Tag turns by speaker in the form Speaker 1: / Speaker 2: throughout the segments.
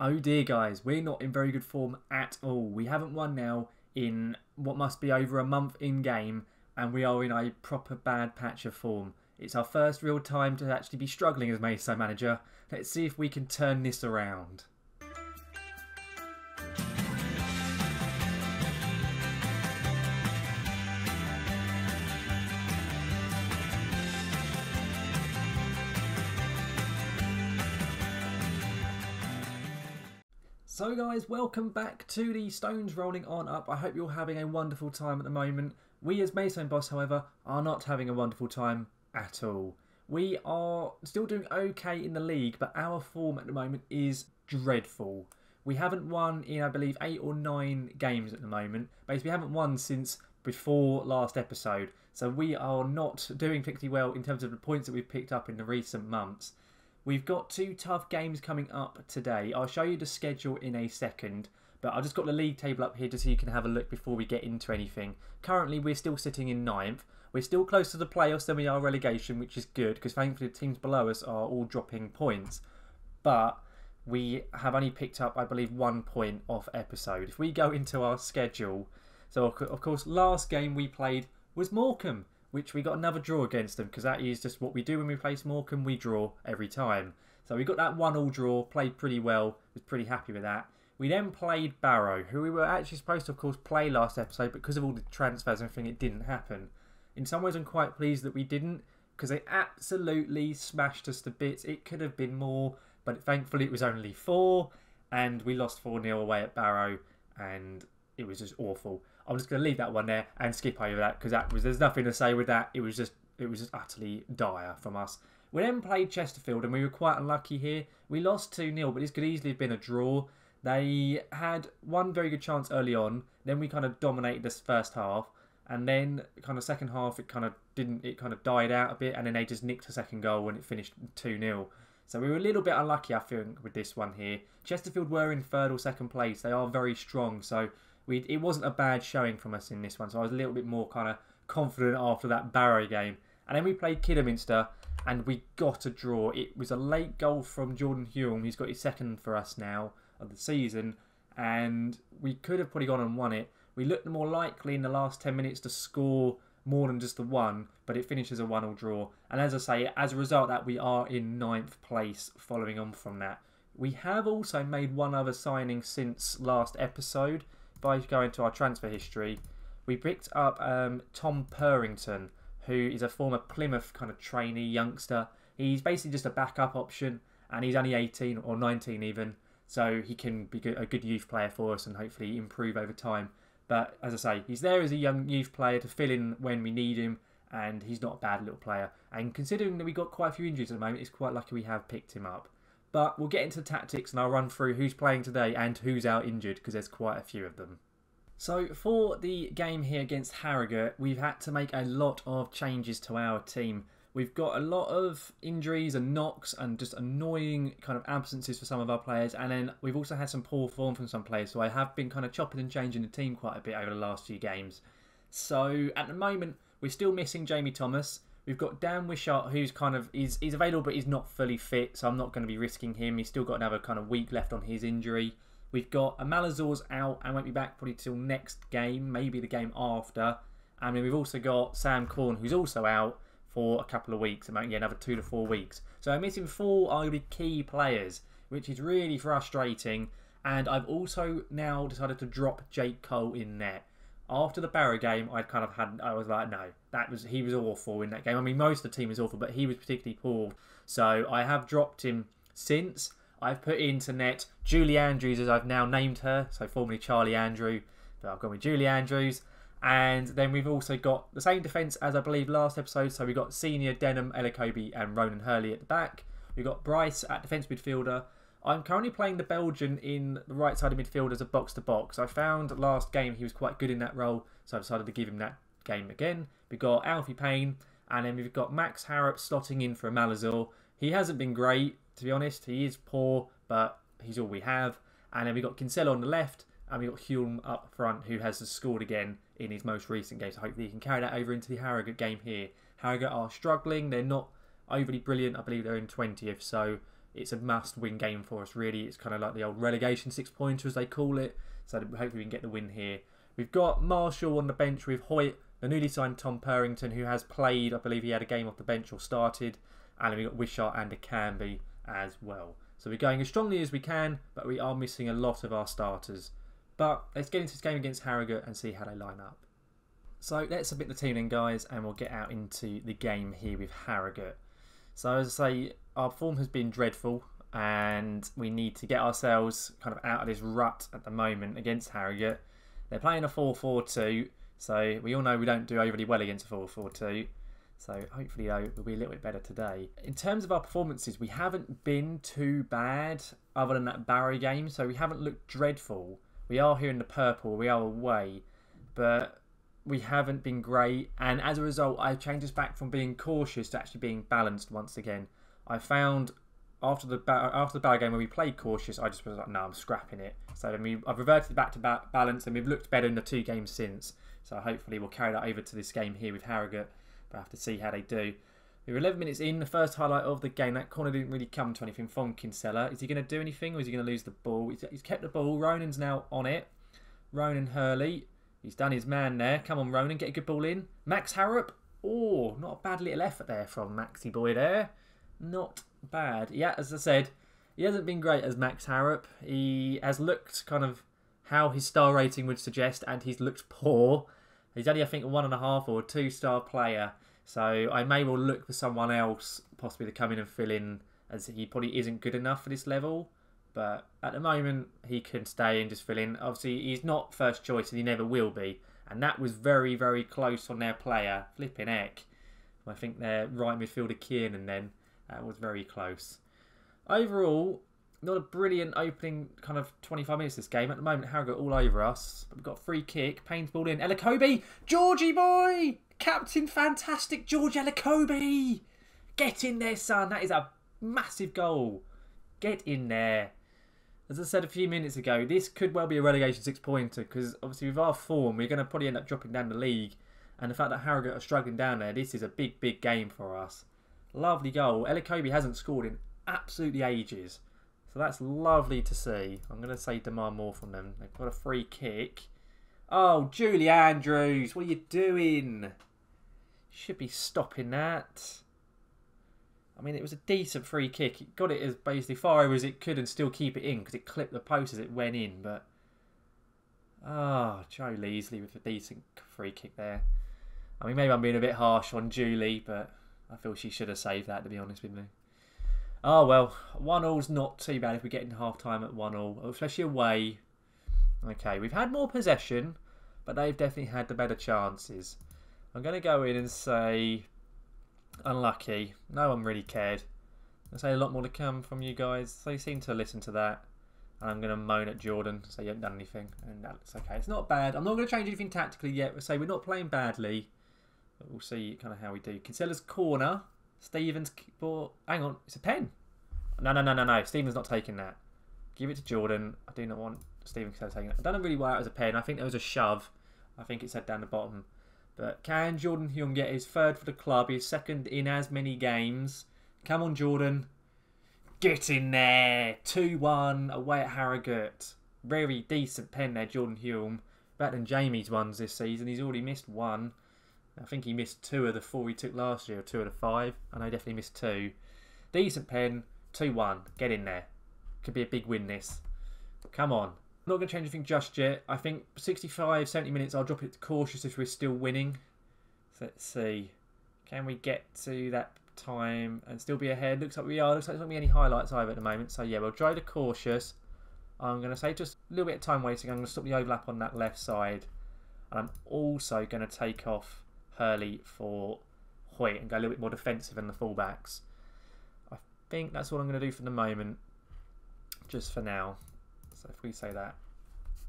Speaker 1: Oh dear guys, we're not in very good form at all. We haven't won now in what must be over a month in game, and we are in a proper bad patch of form. It's our first real time to actually be struggling as Maidstone manager. Let's see if we can turn this around. So guys, welcome back to the Stones Rolling On Up. I hope you're having a wonderful time at the moment. We as Maidstone Boss, however, are not having a wonderful time at all. We are still doing okay in the league, but our form at the moment is dreadful. We haven't won in, I believe, 8 or 9 games at the moment. Basically, we haven't won since before last episode. So we are not doing particularly well in terms of the points that we've picked up in the recent months. We've got 2 tough games coming up today. I'll show you the schedule in a second, but I've just got the league table up here just so you can have a look before we get into anything. Currently, we're still sitting in 9th. We're still close to the playoffs than we are relegation, which is good, because thankfully the teams below us are all dropping points. But we have only picked up, I believe, 1 point off episode. If we go into our schedule, so of course, last game we played was Morecambe, which we got another draw against them, because that is just what we do when we play Morecambe. We draw every time. So we got that 1-1 draw, played pretty well, was pretty happy with that. We then played Barrow, who we were actually supposed to, of course, play last episode, but because of all the transfers and everything, it didn't happen. In some ways, I'm quite pleased that we didn't, because they absolutely smashed us to bits. It could have been more, but thankfully it was only 4, and we lost 4-0 away at Barrow, and it was just awful. I'm just going to leave that one there and skip over that, because there's nothing to say with that. It was just utterly dire from us. We then played Chesterfield, and we were quite unlucky here. We lost 2-0, but this could easily have been a draw. They had one very good chance early on. Then we kind of dominated this first half, and then kind of second half it kind of died out a bit, and then they just nicked a second goal when it finished 2-0. So we were a little bit unlucky, I think, with this one here. Chesterfield were in 3rd or 2nd place. They are very strong, so it wasn't a bad showing from us in this one. So I was a little bit more kind of confident after that Barrow game. And then we played Kidderminster, and we got a draw. It was a late goal from Jordan Hume. He's got his 2nd for us now of the season, and we could have probably gone and won it. We looked more likely in the last 10 minutes to score more than just the 1, but it finishes a 1-1 draw. And as I say, as a result of that, we are in 9th place following on from that. We have also made one other signing since last episode. If I go into our transfer history, we picked up Tom Purrington, who is a former Plymouth kind of trainee youngster. He's basically just a backup option, and he's only 18 or 19 even, so he can be a good youth player for us and hopefully improve over time. But as I say, he's there as a young youth player to fill in when we need him, and he's not a bad little player. And considering that we've got quite a few injuries at the moment, it's quite lucky we have picked him up. But we'll get into the tactics, and I'll run through who's playing today and who's out injured, because there's quite a few of them. So for the game here against Harrogate, we've had to make a lot of changes to our team. We've got a lot of injuries and knocks and just annoying kind of absences for some of our players. And then we've also had some poor form from some players. So I have been kind of chopping and changing the team quite a bit over the last few games. So at the moment, we're still missing Jamie Thomas. We've got Dan Wishart, who's kind of he's available, but he's not fully fit. So I'm not going to be risking him. He's still got another kind of week left on his injury. We've got Malazor's out and won't be back probably till next game, maybe the game after. And then we've also got Sam Corn, who's also out for a couple of weeks, another 2 to 4 weeks. So I'm missing 4 arguably key players, which is really frustrating. And I've also now decided to drop Jake Cole in there. After the Barrow game, I was like, no, he was awful in that game. I mean, most of the team is awful, but he was particularly poor. So I have dropped him since. I've put into net Julie Andrews, as I've now named her, so formerly Charlie Andrew, but I've gone with Julie Andrews. And then we've also got the same defence as I believe last episode, so we've got Senior, Denham, Elakobi and Ronan Hurley at the back. We've got Bryce at defence midfielder. I'm currently playing the Belgian in the right side of midfield as a box-to-box. I found last game he was quite good in that role, so I decided to give him that game again. We've got Alfie Payne, and then we've got Max Harrop slotting in for Malazor. He hasn't been great, to be honest. He is poor, but he's all we have. And then we've got Kinsella on the left, and we've got Hulme up front, who has scored again in his most recent game. So hopefully he can carry that over into the Harrogate game here. Harrogate are struggling. They're not overly brilliant. I believe they're in 20th. So it's a must-win game for us, really. It's kind of like the old relegation six-pointer, as they call it. So hopefully we can get the win here. We've got Marshall on the bench with Hoyt, the newly signed Tom Purrington, who has played, I believe he had a game off the bench or started. And we've got Wishart and Akambi as well. So we're going as strongly as we can, but we are missing a lot of our starters. But let's get into this game against Harrogate and see how they line up. So let's submit the team then, guys, and we'll get out into the game here with Harrogate. So as I say, our form has been dreadful, and we need to get ourselves kind of out of this rut at the moment against Harrogate. They're playing a 4-4-2, so we all know we don't do overly well against a 4-4-2. So hopefully, though, we'll be a little bit better today. In terms of our performances, we haven't been too bad other than that Barrow game. So we haven't looked dreadful. We are here in the purple. We are away. But we haven't been great. And as a result, I've changed us back from being cautious to actually being balanced once again. I found after the Barrow game when we played cautious, I just was like, no, I'm scrapping it. So then I've reverted back to balance, and we've looked better in the 2 games since. So hopefully we'll carry that over to this game here with Harrogate. But I have to see how they do. We're 11 minutes in, the first highlight of the game. That corner didn't really come to anything from Kinsella. Is he going to do anything, or is he going to lose the ball? He's kept the ball. Ronan's now on it. Ronan Hurley. He's done his man there. Come on, Ronan, get a good ball in. Max Harrop. Oh, not a bad little effort there from Maxi boy there. Not bad. Yeah, as I said, he hasn't been great as Max Harrop. He has looked kind of how his star rating would suggest, and he's looked poor. He's only, I think, a 1.5 or a 2-star player. So I may well look for someone else possibly to come in and fill in, as he probably isn't good enough for this level. But at the moment, he can stay and just fill in. Obviously, he's not first choice and he never will be. And that was very, very close on their player. Flipping heck. I think their right midfielder Kiernan then was very close. Overall, not a brilliant opening kind of 25 minutes this game. At the moment, Harrogate all over us. But we've got a free kick. Payne's ball in. Elakobe! Georgie boy! Captain Fantastic George Elakobe! Get in there, son. That is a massive goal. Get in there. As I said a few minutes ago, this could well be a relegation 6-pointer, because obviously with our form, we're going to probably end up dropping down the league. And the fact that Harrogate are struggling down there, this is a big, big game for us. Lovely goal. Elakobe hasn't scored in absolutely ages. So that's lovely to see. I'm going to say demand more from them. They've got a free kick. Oh, Julie Andrews, what are you doing? Should be stopping that. I mean, it was a decent free kick. It got it as basically far over as it could and still keep it in, because it clipped the post as it went in. But Joe Leasley with a decent free kick there. I mean, maybe I'm being a bit harsh on Julie, but I feel she should have saved that, to be honest with me. Oh, well, 1-0's not too bad if we get into half-time at 1-0, especially away. Okay, we've had more possession, but they've definitely had the better chances. I'm going to go in and say unlucky. No one really cared. I'll say a lot more to come from you guys. So you seem to listen to that. And I'm going to moan at Jordan, say you haven't done anything. And that's okay. It's not bad. I'm not going to change anything tactically yet. We'll say we're not playing badly. But we'll see kind of how we do. Kinsella's corner. Stevens ball. Hang on, it's a pen. No. Stevens not taking that. Give it to Jordan. I do not want Stevens taking it. I don't know really why it was a pen. I think there was a shove. I think it said down the bottom. But can Jordan Hume get his 3rd for the club? His 2nd in as many games. Come on, Jordan. Get in there. 2-1 away at Harrogate. Very decent pen there, Jordan Hume. Better than Jamie's ones this season. He's already missed 1. I think he missed 2 of the 4 he took last year, or 2 of the 5. I know he definitely missed 2. Decent pen, 2-1. Get in there. Could be a big win, this. Come on. I'm not going to change anything just yet. I think 65, 70 minutes, I'll drop it to cautious if we're still winning. So let's see. Can we get to that time and still be ahead? Looks like we are. Looks like there's not going to be any highlights either at the moment. So yeah, we'll try to cautious. I'm going to say just a little bit of time wasting. I'm going to stop the overlap on that left side. And I'm also going to take off Hurley for Hoyt and go a little bit more defensive than the fullbacks. I think that's what I'm going to do for the moment, just for now. So if we say that,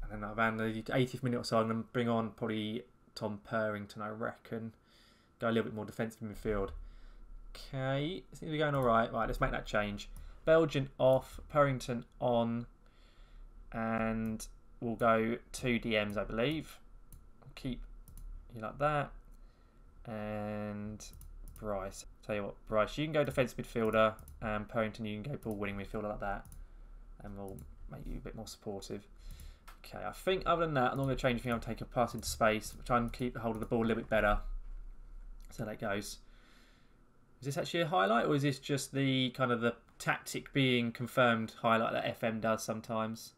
Speaker 1: and then around the 80th minute or so, I'm going to bring on probably Tom Purrington, I reckon. Go a little bit more defensive midfield. Okay, seems to be going all right. Right, let's make that change. Belgian off, Purrington on, and we'll go 2 DMs, I believe. Keep you like that. And Bryce. Tell you what, Bryce, you can go defence midfielder, and Purrington, you can go ball-winning midfielder like that. And we'll make you a bit more supportive. Okay, I think other than that, I'm not going to change anything. I'll take a pass into space, try and keep hold of the ball a little bit better. So that goes. Is this actually a highlight, or is this just the kind of the tactic being confirmed highlight that FM does sometimes?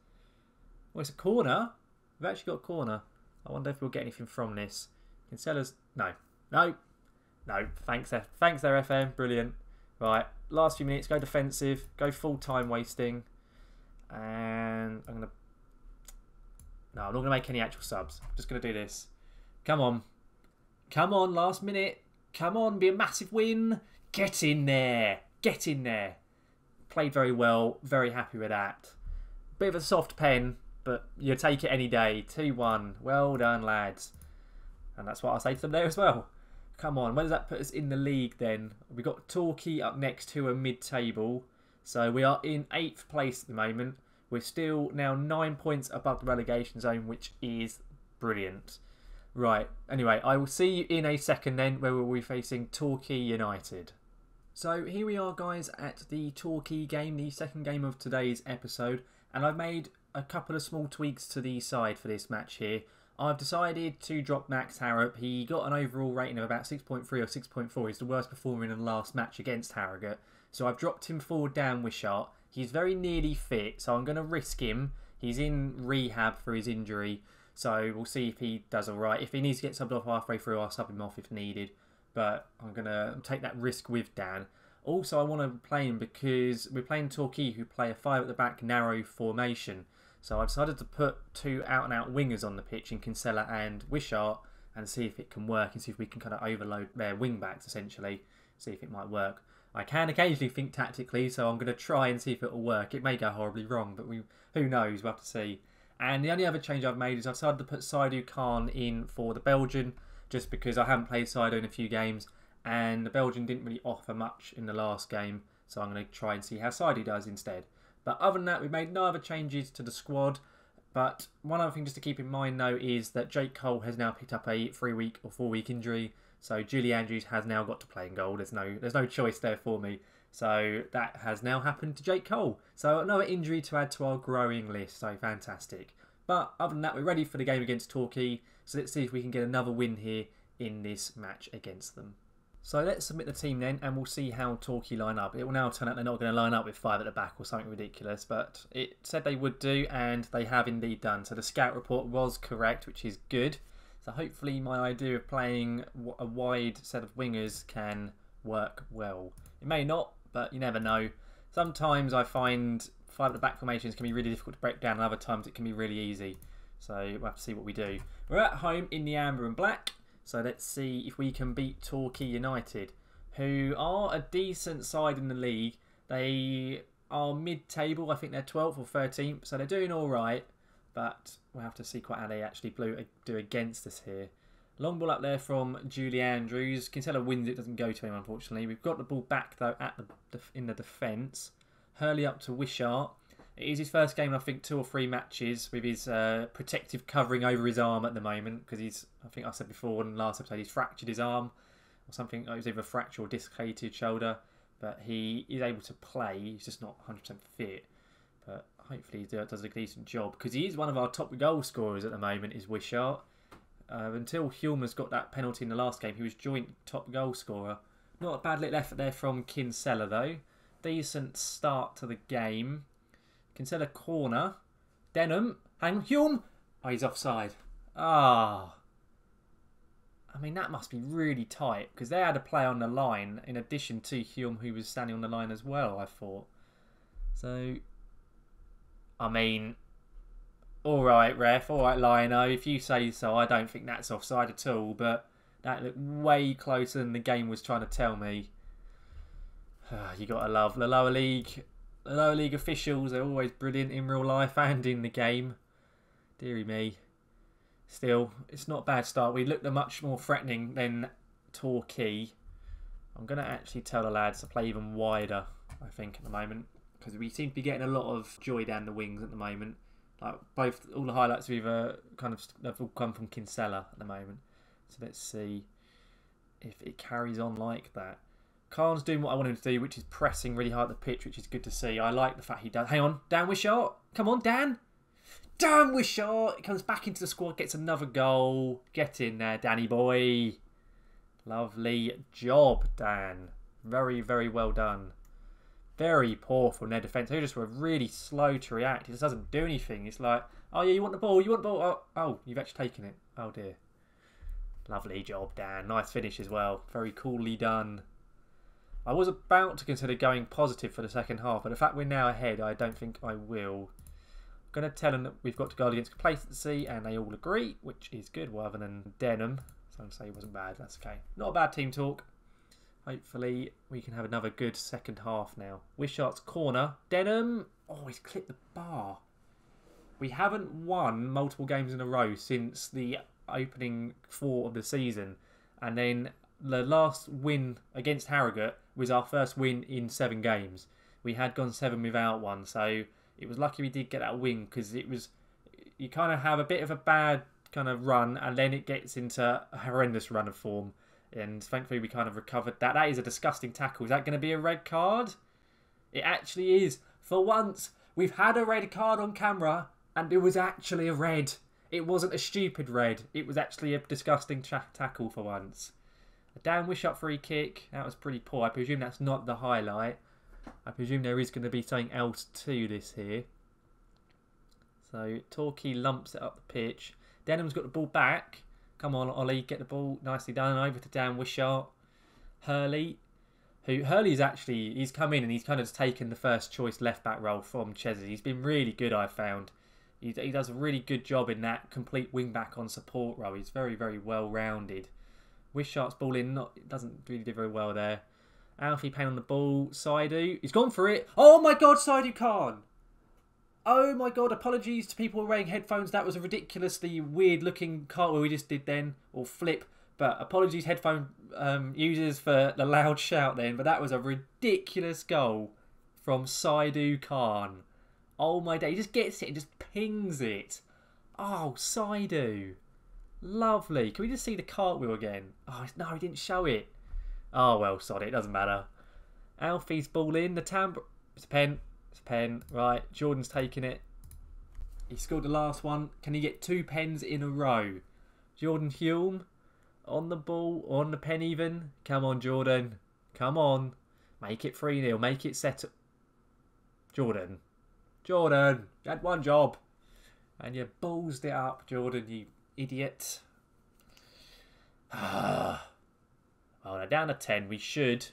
Speaker 1: Well, it's a corner. We've actually got a corner. I wonder if we'll get anything from this. Kinsella's... No. No. No. Thanks there, FM. Brilliant. Right. Last few minutes. Go defensive. Go full time wasting. And I'm going to... No, I'm not going to make any actual subs. I'm just going to do this. Come on. Come on, last minute. Come on, be a massive win. Get in there. Get in there. Played very well. Very happy with that. Bit of a soft pen, but you take it any day. 2-1. Well done, lads. And that's what I'll say to them there as well. Come on, where does that put us in the league then? We've got Torquay up next, who are mid-table. So we are in 8th place at the moment. We're still now 9 points above the relegation zone, which is brilliant. Right, anyway, I will see you in a second then, where we'll be facing Torquay United. So here we are, guys, at the Torquay game, the second game of today's episode. And I've made a couple of small tweaks to the side for this match here. I've decided to drop Max Harrop. He got an overall rating of about 6.3 or 6.4. He's the worst performer in the last match against Harrogate. So I've dropped him forward down Wishart. He's very nearly fit, so I'm going to risk him. He's in rehab for his injury, so we'll see if he does all right. If he needs to get subbed off halfway through, I'll sub him off if needed. But I'm going to take that risk with Dan. Also, I want to play him because we're playing Torquay, who play a 5 at the back narrow formation. So I've decided to put 2 out-and-out wingers on the pitch in Kinsella and Wishart and see if it can work and see if we can kind of overload their wing-backs, essentially. See if it might work. I can occasionally think tactically, so I'm going to try and see if it will work. It may go horribly wrong, but who knows? We'll have to see. And the only other change I've made is I've decided to put Saidu Khan in for the Belgian, just because I haven't played Saidu in a few games, and the Belgian didn't really offer much in the last game, so I'm going to try and see how Saidu does instead. But other than that, we've made no other changes to the squad. But one other thing just to keep in mind, though, is that Jake Cole has now picked up a 3-week or 4-week injury. So Julie Andrews has now got to play in goal. There's no choice there for me. So that has now happened to Jake Cole. So another injury to add to our growing list. So fantastic. But other than that, we're ready for the game against Torquay. So let's see if we can get another win here in this match against them. So let's submit the team then, and we'll see how Torquay line up. It will now turn out they're not going to line up with 5 at the back or something ridiculous, but it said they would do, and they have indeed done. So the scout report was correct, which is good. So hopefully my idea of playing a wide set of wingers can work well. It may not, but you never know. Sometimes I find 5 at the back formations can be really difficult to break down, and other times it can be really easy. So we'll have to see what we do. We're at home in the amber and black. So let's see if we can beat Torquay United, who are a decent side in the league. They are mid-table. I think they're 12th or 13th. So they're doing all right. But we'll have to see quite how they actually do against us here. Long ball up there from Julie Andrews. Kinsella wins it. Doesn't go to him, unfortunately. We've got the ball back, though, in the defence. Hurley up to Wishart. It is his first game in, I think, 2 or 3 matches with his protective covering over his arm at the moment, because I think I said before in the last episode, he's fractured his arm or something. It was either a fracture or dislocated shoulder, but he is able to play. He's just not 100% fit, but hopefully he does a decent job, because he is one of our top goal scorers at the moment, is Wishart. Until Hulmer's got that penalty in the last game, he was joint top goal scorer. Not a bad little effort there from Kinsella, though. Decent start to the game. Kinsella corner. Denham. Hang on. Hume. Oh, he's offside. Ah. I mean, that must be really tight, because they had a play on the line in addition to Hume, who was standing on the line as well, I thought. So, I mean, all right, ref. All right, Lino. If you say so, I don't think that's offside at all, but that looked way closer than the game was trying to tell me. You got to love the lower league. The lower league officials are always brilliant in real life and in the game. Deary me. Still, it's not a bad start. We looked much more threatening than Torquay. I'm going to actually tell the lads to play even wider, I think, at the moment, because we seem to be getting a lot of joy down the wings at the moment. Like all the highlights have all come from Kinsella at the moment. So let's see. if it carries on like that. Khan's doing what I want him to do, which is pressing really hard at the pitch, which is good to see. I like the fact he does. Hang on, Dan Wishart. Come on, Dan. Dan Wishart. He comes back into the squad, gets another goal. Get in there, Danny boy. Lovely job, Dan. Very, very well done. Very poor from their defence. They just were really slow to react. It just doesn't do anything. It's like, oh yeah, you want the ball, you want the ball. Oh, you've actually taken it. Oh dear. Lovely job, Dan. Nice finish as well. Very coolly done. I was about to consider going positive for the second half, but the fact we're now ahead, I don't think I will. I'm going to tell them that we've got to guard against complacency, and they all agree, which is good, rather than Denham. So I'm going to say it wasn't bad. That's okay. Not a bad team talk. Hopefully we can have another good second half now. Wishart's corner. Denham. Oh, he's clipped the bar. We haven't won multiple games in a row since the opening 4 of the season. And then the last win against Harrogate was our first win in 7 games. We had gone 7 without one. So it was lucky we did get that win, because it was, you kind of have a bit of a bad kind of run and then it gets into a horrendous run of form. And thankfully we kind of recovered that. That is a disgusting tackle. Is that going to be a red card? It actually is. For once, we've had a red card on camera and it was actually a red. It wasn't a stupid red. It was actually a disgusting tackle for once. A Dan Wishart free kick. That was pretty poor. I presume that's not the highlight. I presume there is going to be something else to this here. So Torquay lumps it up the pitch. Denham's got the ball back. Come on, Ollie, get the ball nicely done. Over to Dan Wishart. Hurley's actually, he's come in and he's kind of taken the first choice left-back role from Chesney. He's been really good, I've found. He does a really good job in that complete wing-back on support role. He's very, very well-rounded. Wishart's ball in, doesn't really do very well there. Alfie Payne on the ball. Saidu, he's gone for it. Oh my God, Saidu Khan. Oh my God, apologies to people wearing headphones. That was a ridiculously weird looking cartwheel we just did then, or flip. But apologies headphone users for the loud shout then. But that was a ridiculous goal from Saidu Khan. Oh my day, he just gets it and just pings it. Oh, Saidu. Lovely. Can we just see the cartwheel again? Oh, no, he didn't show it. Oh, well, sorry, it doesn't matter. Alfie's ball in. The tambour. It's a pen. It's a pen. Right, Jordan's taking it. He scored the last one. Can he get 2 pens in a row? Jordan Hulme on the ball, on the pen even. Come on, Jordan. Come on. Make it 3-0. Make it set. Jordan. Jordan, you had one job. And you ballsed it up, Jordan, you idiot. Well, they're down to 10. We should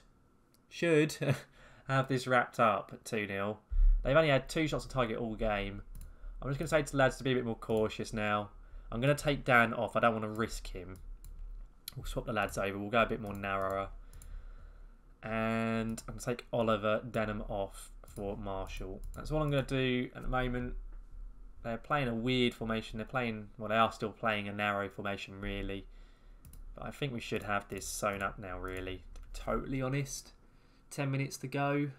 Speaker 1: have this wrapped up at 2-0. They've only had 2 shots on target all game. I'm just going to say to the lads to be a bit more cautious now. I'm going to take Dan off. I don't want to risk him. We'll swap the lads over. We'll go a bit more narrower. And I'm going to take Oliver Denham off for Marshall. That's all I'm going to do at the moment. They're playing a weird formation. Well, they are still playing a narrow formation, really. But I think we should have this sewn up now, really. To be totally honest. 10 minutes to go.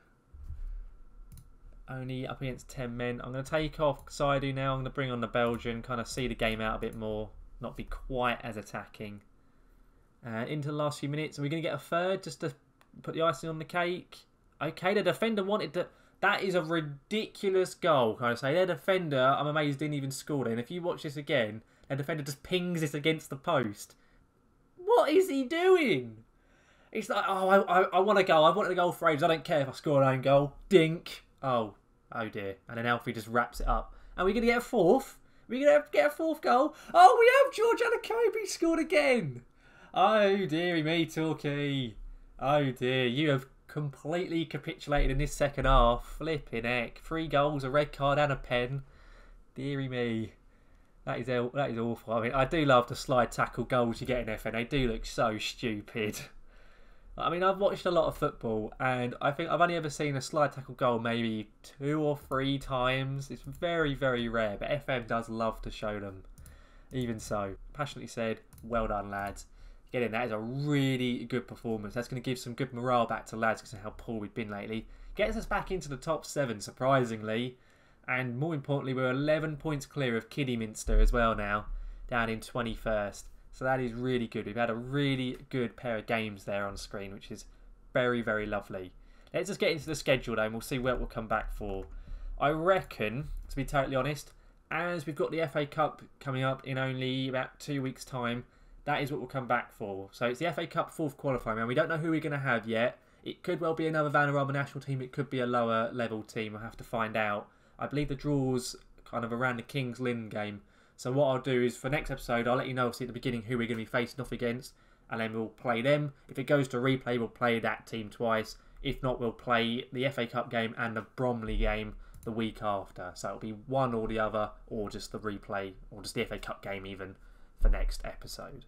Speaker 1: Only up against 10 men. I'm going to take off Saidu now. I'm going to bring on the Belgian. Kind of see the game out a bit more. Not be quite as attacking. Into the last few minutes. Are we going to get a third just to put the icing on the cake? Okay, the defender wanted to... That is a ridiculous goal, can I say. Their defender, I'm amazed, didn't even score it. And if you watch this again, their defender just pings this against the post. What is he doing? It's like, oh, I want a goal. I wanted a goal for ages. I don't care if I score an own goal. Dink. Oh dear. And then Alfie just wraps it up. And we're going to get a fourth? We're going to get a 4th goal? Oh, we have George Anakobi scored again. Oh, dearie me, Torquay. Oh, dear. You have completely capitulated in this second half. Flipping heck. 3 goals, a red card and a pen. Dearie me. That is awful. I mean, I do love the slide tackle goals you get in FN. They do look so stupid. I mean, I've watched a lot of football and I think I've only ever seen a slide tackle goal maybe 2 or 3 times. It's very, very rare, but FM does love to show them. Even so, passionately said, well done, lads. Getting that is a really good performance. That's going to give some good morale back to lads because of how poor we've been lately. Gets us back into the top 7, surprisingly. And more importantly, we're 11 points clear of Kidderminster as well now, down in 21st. So that is really good. We've had a really good pair of games there on screen, which is very, very lovely. Let's just get into the schedule though, and we'll see what we'll come back for. I reckon, to be totally honest, as we've got the FA Cup coming up in only about 2 weeks' time, that is what we'll come back for. So it's the FA Cup 4th qualifying round. We don't know who we're going to have yet. It could well be another Vanarama national team. It could be a lower level team. We'll have to find out. I believe the draw's kind of around the Kings Lynn game. So what I'll do is for next episode, I'll let you know obviously at the beginning who we're going to be facing off against. And then we'll play them. If it goes to replay, we'll play that team twice. If not, we'll play the FA Cup game and the Bromley game the week after. So it'll be one or the other, or just the replay, or just the FA Cup game even for next episode.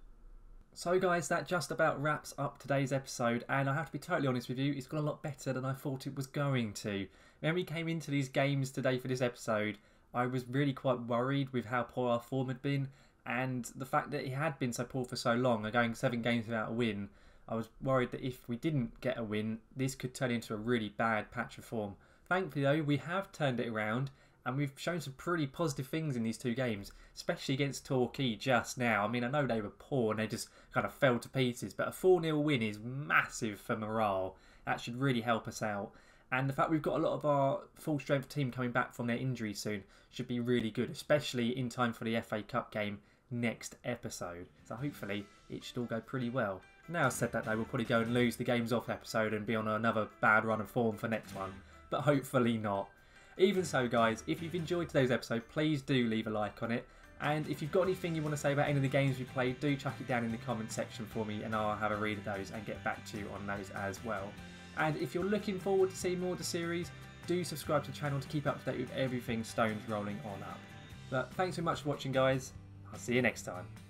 Speaker 1: So guys, that just about wraps up today's episode, and I have to be totally honest with you, it's gone a lot better than I thought it was going to. When we came into these games today for this episode, I was really quite worried with how poor our form had been, and the fact that it had been so poor for so long, going 7 games without a win. I was worried that if we didn't get a win, this could turn into a really bad patch of form. Thankfully though, we have turned it around, and we've shown some pretty positive things in these 2 games, especially against Torquay just now. I mean, I know they were poor and they just kind of fell to pieces, but a 4-0 win is massive for morale. That should really help us out. And the fact we've got a lot of our full-strength team coming back from their injury soon should be really good, especially in time for the FA Cup game next episode. So hopefully it should all go pretty well. Now I've said that though, we'll probably go and lose the games off episode and be on another bad run of form for next one, but hopefully not. Even so guys, if you've enjoyed today's episode, please do leave a like on it. And if you've got anything you want to say about any of the games we played, do chuck it down in the comment section for me and I'll have a read of those and get back to you on those as well. And if you're looking forward to seeing more of the series, do subscribe to the channel to keep up to date with everything Stones Rolling On Up. But thanks so much for watching guys, I'll see you next time.